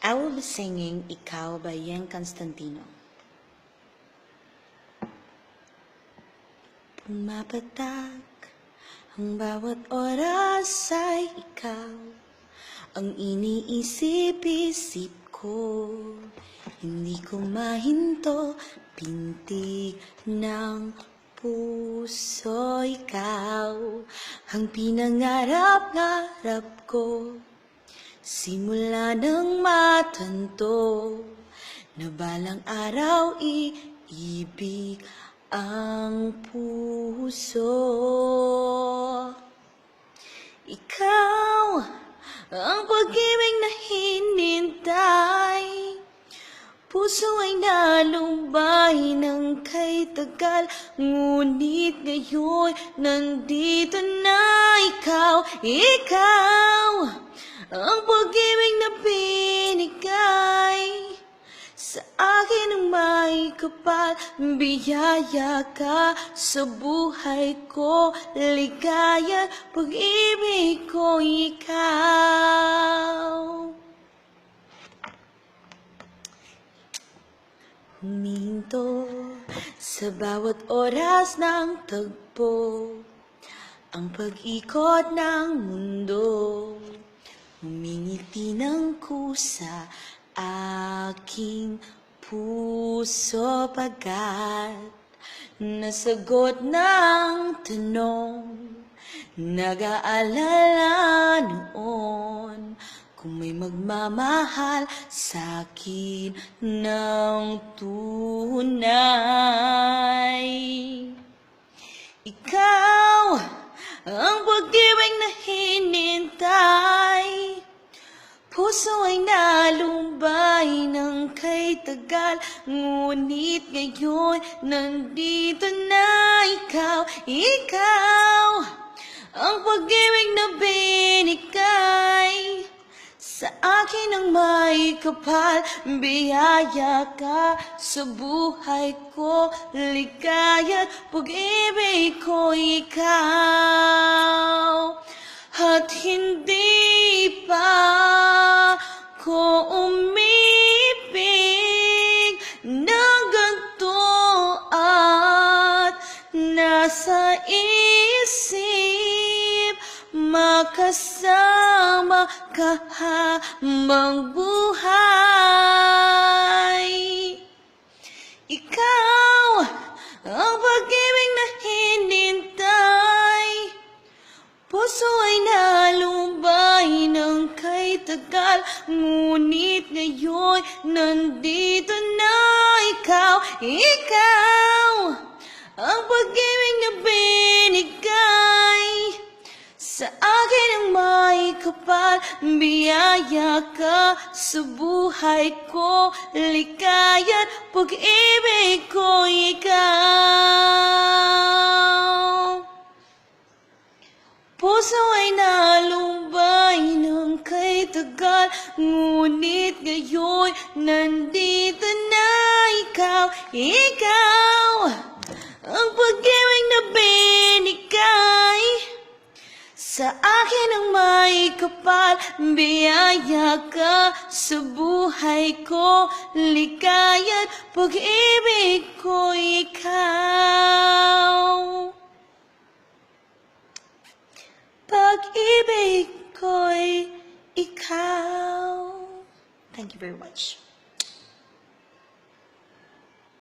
I will be singing Ikaw by Yen Constantino. Pumapatak ang bawat oras ay ikaw, ang iniisip-isip ko. Hindi ko mahinto, pintig ng puso ikaw, ang pinangarap-ngarap ko. Simula nang matanto na balang araw iibig ang puso. Ikaw ang pag-ibig na hinintay, puso ay nalumbay ng kay tagal, ngunit ngayon nandito na ikaw. Ikaw ang pag-ibig na binigay sa akin ng may kapal, biyaya ka sa buhay ko, ligaya, pag-ibig ko ikaw. Huminto sa bawat oras ng tagpo, ang pag-ikot ng mundo, humingiti ng kusa aking puso pagkat nasagot ng tanong, nag-aalala noon kung may magmamahal sa'kin ng tunay. Ikaw ang pag-ibig na hinintay, puso ay nalumbay ng kay tagal, ngunit ngayon nandito na ikaw. Ikaw ang pag-ibig na binigay sa akin ng may kapal, biyaya ka sa buhay ko, ligaya't pag-ibig ko ikaw. At hindi pa ko umibig ng ganito at nasa isip makasama ka habang buhay. Ikaw ang pag-ibig na hinintay, puso ay nalumbay ng kay tagal, ngunit ngayon nandito na ikaw. Ikaw ang pag-ibig na binigay sa akin ang may kapal, biyaya ka sa buhay ko, ligaya't pag-ibig ko ikaw. Puso ay nalumbay ng kay tagal, ngunit ngayon nandito na ikaw. Ikaw ang pag-ibig na binigay sa akin ang may kapal, biyaya ka sa buhay ko, ligaya't pag-ibig ko ikaw. Pag-ibig ko'y ikaw. Thank you very much.